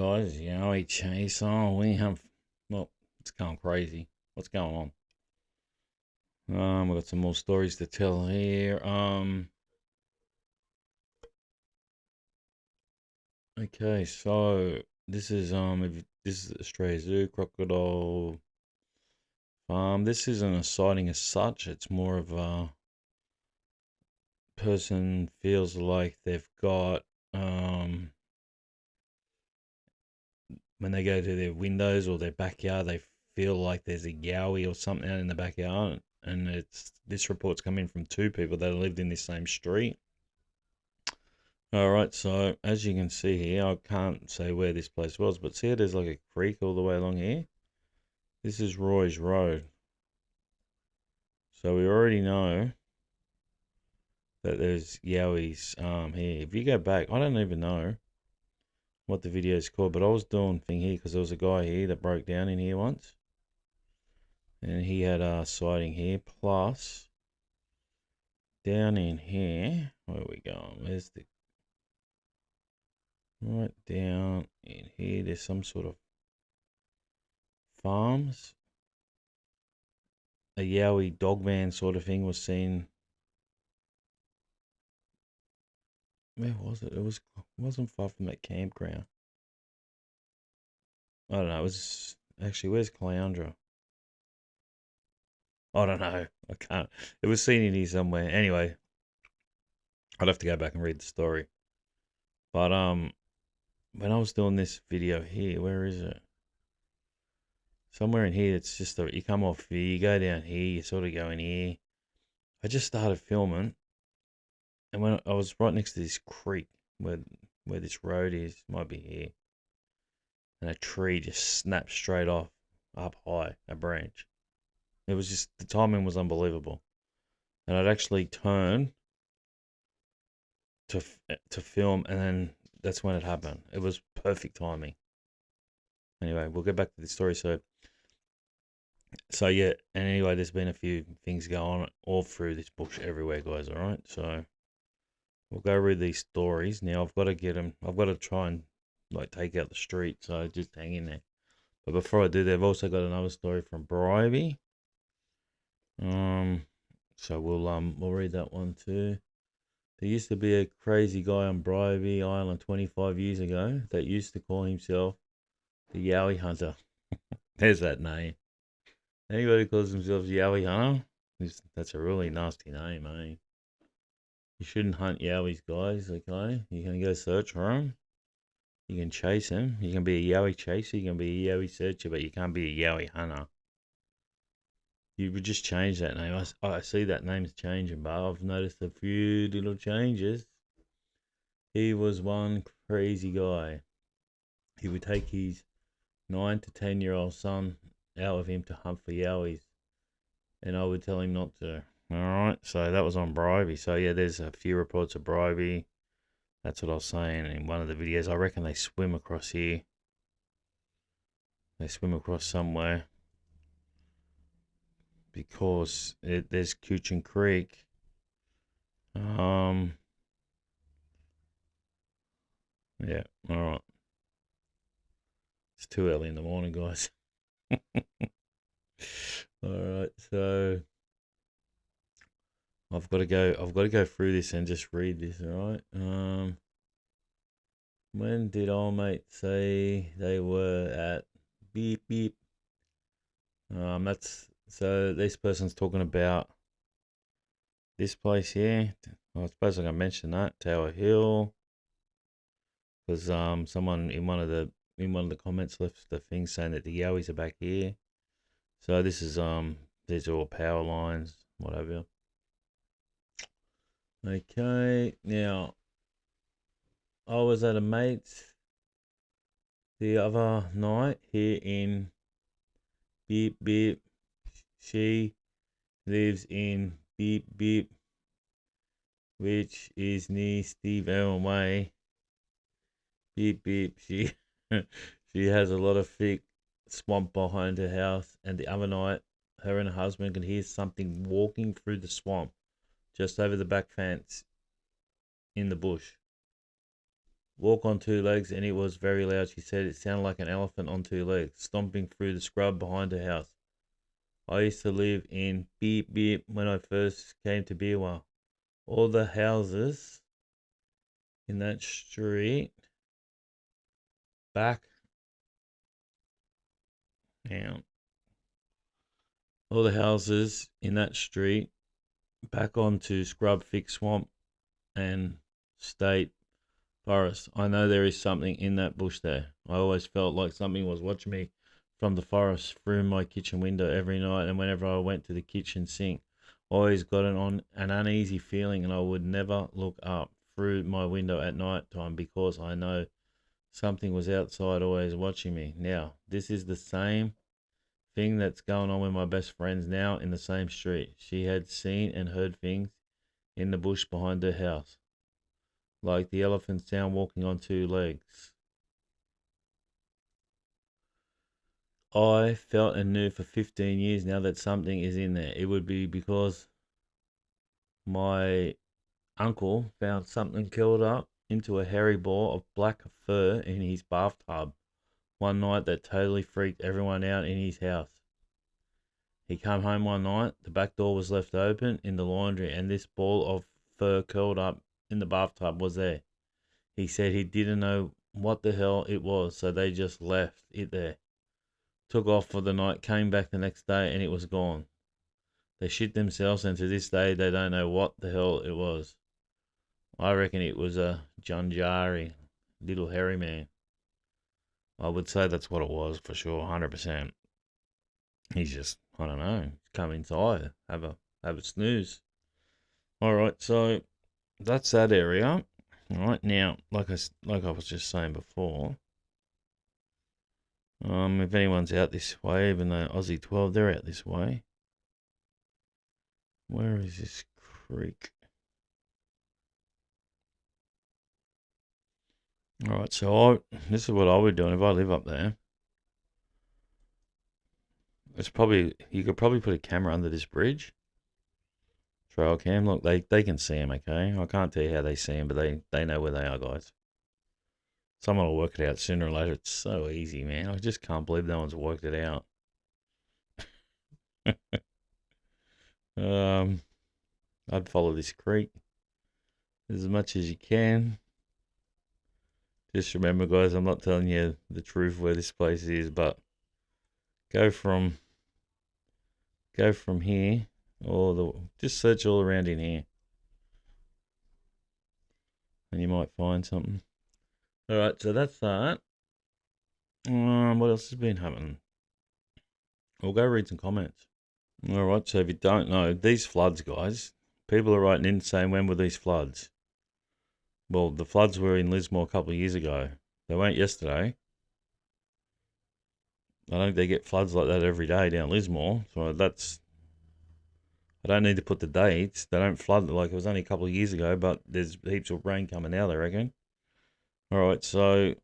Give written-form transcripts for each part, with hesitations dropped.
Guys, Yowie Chaser, we have, well, it's going crazy. What's going on? We've got some more stories to tell here. Okay, so this is Australia Zoo Crocodile Farm. This isn't a sighting as such. It's more of a person feels like they've got when they go to their windows or their backyard, they feel like there's a yowie or something out in the backyard. And it's this report's come in from two people that lived in this same street. All right, so as you can see here, I can't say where this place was, but see, there's like a creek all the way along here. This is Roy's Road, so we already know that there's yowies here. If you go back, I don't even know what the video is called, but I was doing thing here because there was a guy here that broke down in here once. And he had a sighting here. Plus, down in here, where are we going? Where's the right down in here? There's some sort of farms. A Yowie dog van sort of thing was seen. Where was it? It wasn't far from that campground. I don't know. It was actually where's Cleandra? I don't know. I can't. It was seen in here somewhere. Anyway, I'd have to go back and read the story. But when I was doing this video here, where is it? Somewhere in here, it's just you come off here, you go down here, you sort of go in here. I just started filming, and when I was right next to this creek where this road is, might be here, and a tree just snapped straight off up high, a branch. It was just the timing was unbelievable, and I'd actually turned to film, and then that's when it happened. It was perfect timing. Anyway, we'll get back to the story. So yeah, and anyway, there's been a few things going on all through this bush everywhere, guys. All right, so we'll go read these stories now. I've got to get them. I've got to try and like take out the street. So just hang in there. But before I do that, I've also got another story from Bribey. Um, so we'll read that one too. There used to be a crazy guy on Bribey Island 25 years ago that used to call himself the Yowie Hunter. There's that name. Anybody who calls themselves Yowie Hunter, that's a really nasty name, eh? You shouldn't hunt yowies, guys, okay? You can go search for them. You can chase them. You can be a yowie chaser. You can be a yowie searcher, but you can't be a yowie hunter. You would just change that name. I see that name's changing, but I've noticed a few little changes. He was one crazy guy. He would take his 9 to 10-year-old son out with him to hunt for yowies, and I would tell him not to. All right, so that was on Bribey. So yeah, there's a few reports of Bribey. That's what I was saying in one of the videos. I reckon they swim across here. They swim across somewhere because there's Cooching Creek. Yeah, all right. It's too early in the morning, guys. All right, so I've got to go. I've got to go through this and just read this. All right. When did old mate say they were at beep beep? That's so this person's talking about this place here. I suppose I can mention that Tower Hill because someone in one of the comments left the thing saying that the Yowies are back here. So this is these are all power lines, whatever. Okay, now I was at a mate's the other night here in Beep Beep. She lives in Beep Beep, which is near Steve Allen Way. Beep Beep. She has a lot of thick swamp behind her house, and the other night, her and her husband could hear something walking through the swamp just over the back fence in the bush. walk on two legs, and it was very loud. She said it sounded like an elephant on two legs, stomping through the scrub behind her house. I used to live in Beep Beep when I first came to Beerwah. All the houses in that street back down. All the houses in that street back onto scrub thick swamp and state forest. I know there is something in that bush there. I always felt like something was watching me from the forest through my kitchen window every night, and whenever I went to the kitchen sink, I always got an uneasy feeling, and I would never look up through my window at night time because I know something was outside always watching me. Now, this is the same thing that's going on with my best friends now in the same street. She had seen and heard things in the bush behind her house, like the elephant sound walking on two legs. I felt and knew for 15 years now that something is in there. It would be because my uncle found something curled up into a hairy ball of black fur in his bathtub one night that totally freaked everyone out in his house. He came home one night, the back door was left open in the laundry, and this ball of fur curled up in the bathtub was there. He said he didn't know what the hell it was, so they just left it there. Took off for the night, came back the next day, and it was gone. They shit themselves, and to this day, they don't know what the hell it was. I reckon it was a Junjari, little hairy man. I would say that's what it was for sure, 100%. He's just, I don't know, come inside, have a snooze. All right, so that's that area. All right, now, like I was just saying before, if anyone's out this way, even though Aussie 12, they're out this way. Where is this creek? All right, so this is what I would do if I live up there. You could probably put a camera under this bridge. Trail cam. Look, they can see him. Okay, I can't tell you how they see him, but they know where they are, guys. Someone will work it out sooner or later. It's so easy, man. I just can't believe no one's worked it out. I'd follow this creek as much as you can. Just remember, guys, I'm not telling you the truth where this place is, but go from here, just search all around in here, and you might find something. All right, so that's that. What else has been happening? We'll go read some comments. All right, so if you don't know, these floods, guys, people are writing in saying, when were these floods? Well, the floods were in Lismore a couple of years ago. They weren't yesterday. I don't think they get floods like that every day down Lismore, so I don't need to put the dates. They don't flood like it was only a couple of years ago, but there's heaps of rain coming now, they reckon. All right, so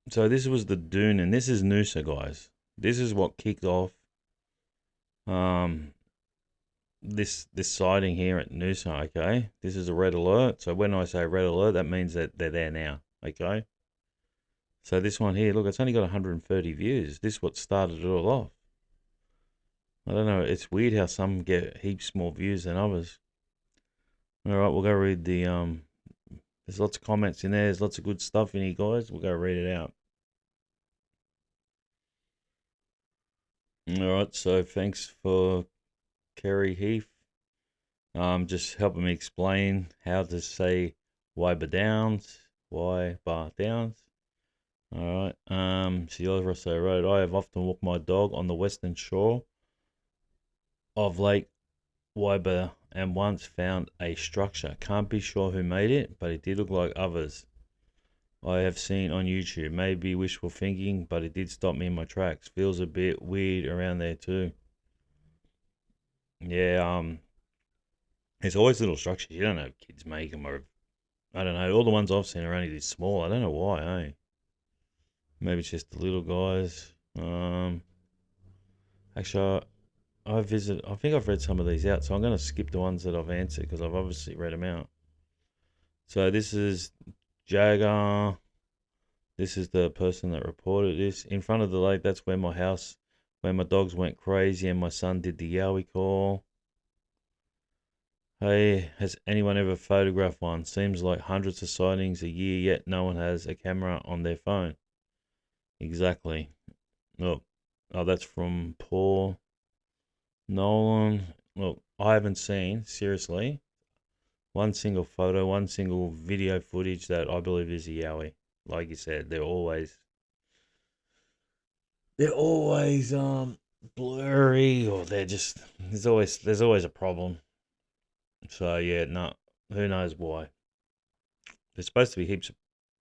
this was the dune, and this is Noosa, guys. This is what kicked off this sighting here at Noosa, okay? This is a red alert. So when I say red alert, that means that they're there now, okay? So this one here, look, it's only got 130 views. This is what started it all off. I don't know. It's weird how some get heaps more views than others. All right, we'll go read the there's lots of comments in there. There's lots of good stuff in here, guys. We'll go read it out. All right, so thanks for Kerry Heath. Just helping me explain how to say Wyber Downs. Wyber Downs. All right. She also wrote, I have often walked my dog on the western shore of Lake Wyber and once found a structure. Can't be sure who made it, but it did look like others I have seen on YouTube. Maybe wishful thinking, but it did stop me in my tracks. Feels a bit weird around there too. Yeah, there's always little structures. You don't know if kids make them or, I don't know. All the ones I've seen are only this small. I don't know why, eh? Maybe it's just the little guys. Actually, I think I've read some of these out, so I'm going to skip the ones that I've answered because I've obviously read them out. So this is Jagger. This is the person that reported this. In front of the lake, that's where my house, where my dogs went crazy and my son did the Yowie call. Hey, has anyone ever photographed one? Seems like hundreds of sightings a year, yet no one has a camera on their phone. Exactly. Look, oh, that's from Paul Nolan. Look, I haven't seen, seriously, one single photo, one single video footage that I believe is a Yowie. Like you said, they're always blurry, or they're just there's always a problem. So yeah, no, who knows why? There's supposed to be heaps of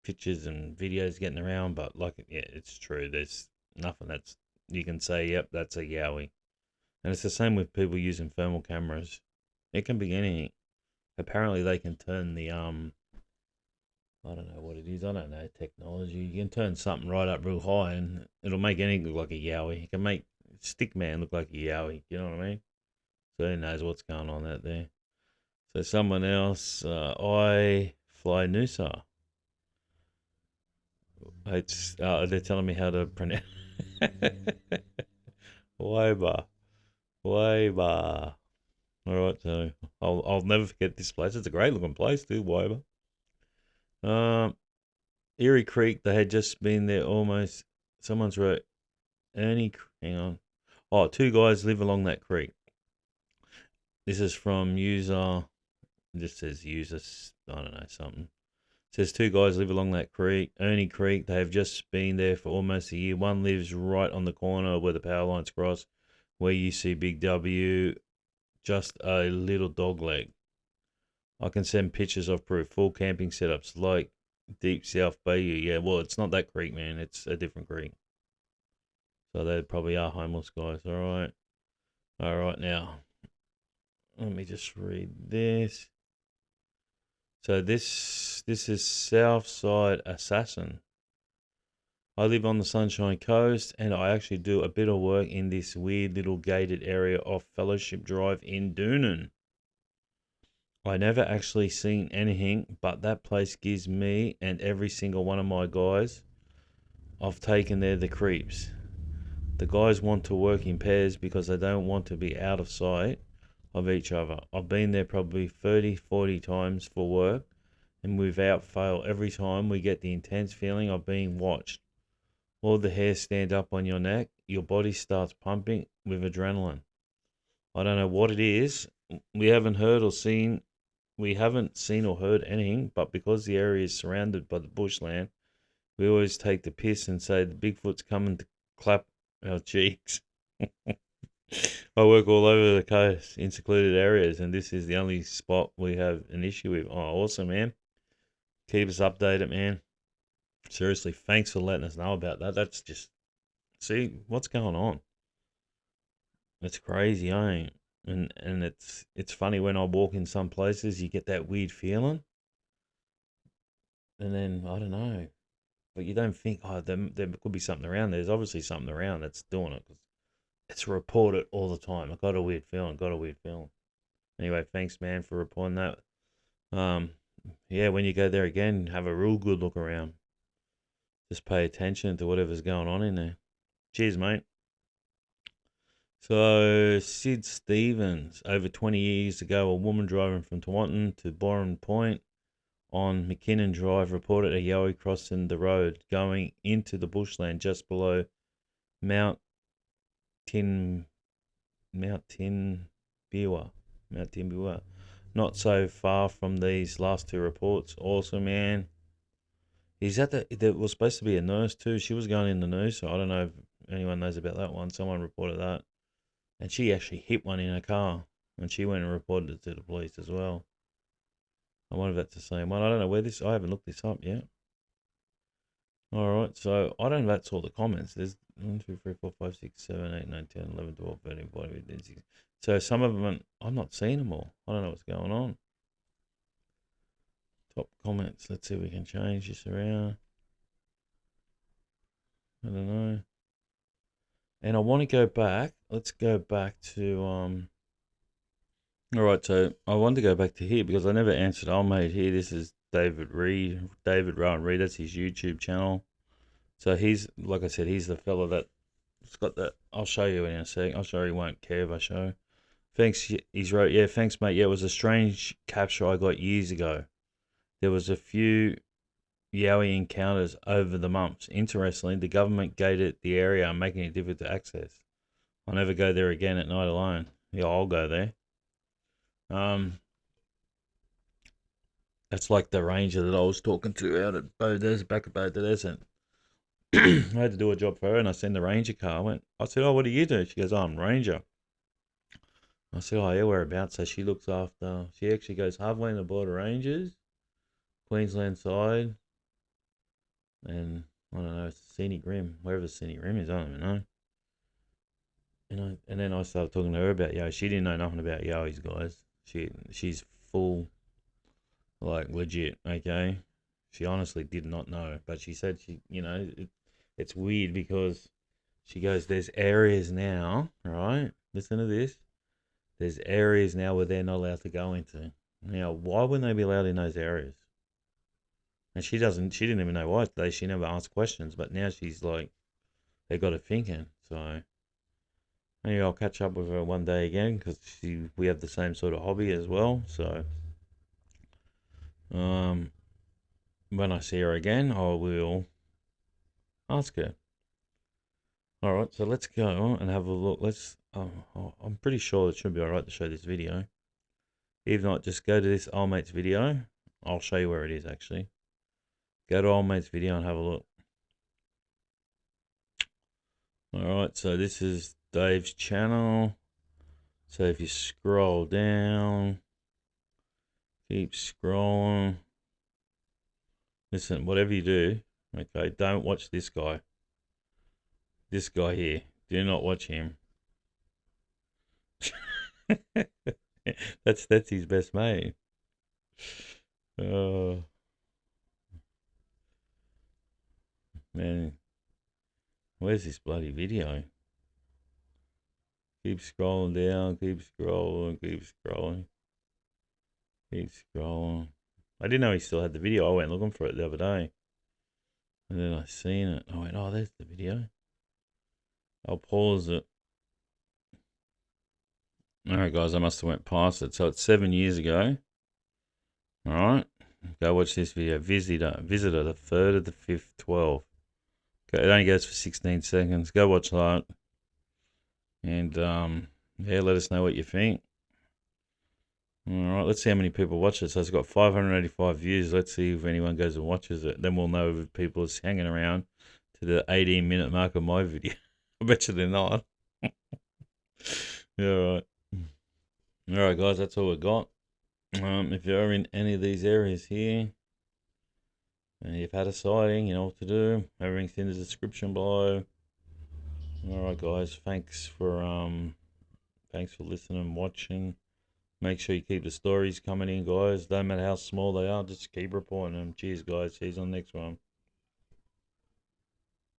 pictures and videos getting around, but like yeah, it's true. There's nothing that's you can say, yep, that's a Yowie. And it's the same with people using thermal cameras. It can be anything. Apparently they can turn the I don't know what it is. I don't know technology. You can turn something right up real high, and it'll make anything look like a Yowie. You can make Stickman look like a Yowie. You know what I mean? So who knows what's going on out there? So someone else, I fly Noosa. They're telling me how to pronounce. Waiba, Waiba. All right, so I'll never forget this place. It's a great looking place too, Waiba. Um, Erie Creek. They had just been there almost. Someone's wrote hang on. Oh, two guys live along that creek. This is from user. This says user. I don't know something. It says two guys live along that creek, Ernie Creek. They have just been there for almost a year. One lives right on the corner where the power lines cross, where you see Big W. Just a little dog leg. I can send pictures of proof. Full camping setups like Deep South Bayou. Yeah, well, it's not that creek, man. It's a different creek. So they probably are homeless guys. All right. All right, now. Let me just read this. So this is Southside Assassin. I live on the Sunshine Coast, and I actually do a bit of work in this weird little gated area of Fellowship Drive in Doonan. I never actually seen anything, but that place gives me and every single one of my guys I've taken there the creeps. The guys want to work in pairs because they don't want to be out of sight of each other. I've been there probably 30, 40 times for work, and without fail, every time we get the intense feeling of being watched. All the hairs stand up on your neck, your body starts pumping with adrenaline. I don't know what it is. We haven't heard or seen we haven't seen or heard anything, but because the area is surrounded by the bushland, we always take the piss and say the Bigfoot's coming to clap our cheeks. I work all over the coast in secluded areas, and this is the only spot we have an issue with. Oh, awesome, man. Keep us updated, man. Seriously, thanks for letting us know about that. That's just, see, what's going on? It's crazy, ain't? And it's funny when I walk in some places, you get that weird feeling, and then I don't know, but you don't think, oh, there could be something around. There's obviously something around that's doing it. 'Cause it's reported all the time. I got a weird feeling. Got a weird feeling. Anyway, thanks, man, for reporting that. Um, yeah, when you go there again, have a real good look around. Just pay attention to whatever's going on in there. Cheers, mate. So, Sid Stevens, over 20 years ago, a woman driving from Tawantin to Boren Point on McKinnon Drive reported a Yowie crossing the road going into the bushland just below Mount Tin Beerwah. Mount Tin Beerwah. Not so far from these last two reports. Awesome, man. There was supposed to be a nurse too. She was going in the news, so I don't know if anyone knows about that one. Someone reported that. And she actually hit one in her car. And she went and reported it to the police as well. I wonder if that's the same one. I don't know where I haven't looked this up yet. Alright, so I don't know if that's all the comments. There's 1, 2, 3, 4, 5, 6, 7, 8, 9, 10, 11, 12, 13, 14, 15, 16. So some of them, I'm not seeing them all. I don't know what's going on. Top comments. Let's see if we can change this around. I don't know. And I want to go back. Let's go back to Alright, so I want to go back to here because I never answered. Oh mate, here this is David Rowan Reed. That's his YouTube channel. So he's, like I said, he's the fella that's got that. I'll show you in a sec. I'm sure he won't care if I show. Thanks, he's wrote, yeah, thanks, mate. Yeah, it was a strange capture I got years ago. There was a few Yowie encounters over the months. Interestingly, the government gated the area, making it difficult to access. I'll never go there again at night alone. Yeah, I'll go there. That's like the ranger that I was talking to out at back at Bow Desert. I had to do a job for her, and I sent the ranger car. I said, "Oh, what do you do?" She goes, "Oh, I'm ranger." I said, "Oh, yeah, whereabouts?" So she looks after. She actually goes halfway in the border rangers, Queensland side, and I don't know, Scenic Rim, wherever Scenic Rim is, I don't even know. And then I started talking to her about Yowie. She didn't know nothing about Yowie's guys. She's full, like, legit. Okay, she honestly did not know, but she said it's weird because she goes, there's areas now, right? Listen to this. There's areas now where they're not allowed to go into. Now, why wouldn't they be allowed in those areas? And she didn't even know why. She never asked questions, but now she's like, they got her thinking. So maybe I'll catch up with her one day again because we have the same sort of hobby as well. So when I see her again, I will ask her. All right, so let's go and have a look. I'm pretty sure it should be all right to show this video. If not, just go to this old mate's video. I'll show you where it is actually. Go to old mate's video and have a look. All right, so this is Dave's channel. So if you scroll down, keep scrolling. Listen, whatever you do, okay, don't watch this guy. This guy here. Do not watch him. That's his best mate. Oh man. Where's this bloody video? Keep scrolling down, keep scrolling, keep scrolling. Keep scrolling. I didn't know he still had the video. I went looking for it the other day. And then I seen it. I went, oh, there's the video. I'll pause it. Alright guys, I must have went past it. So it's 7 years ago. Alright. Go watch this video. Visitor the 3rd of the 5th, 12. Okay, it only goes for 16 seconds. Go watch that. And yeah, let us know what you think. Alright, let's see how many people watch it. So it's got 585 views. Let's see if anyone goes and watches it. Then we'll know if people are hanging around to the 18-minute mark of my video. I bet you they're not. Yeah, alright. Alright guys, that's all we got. If you're in any of these areas here and you've had a sighting, you know what to do. Everything's in the description below. Alright guys, thanks for listening and watching. Make sure you keep the stories coming in, guys. Don't matter how small they are, just keep reporting them. Cheers guys, see you on the next one.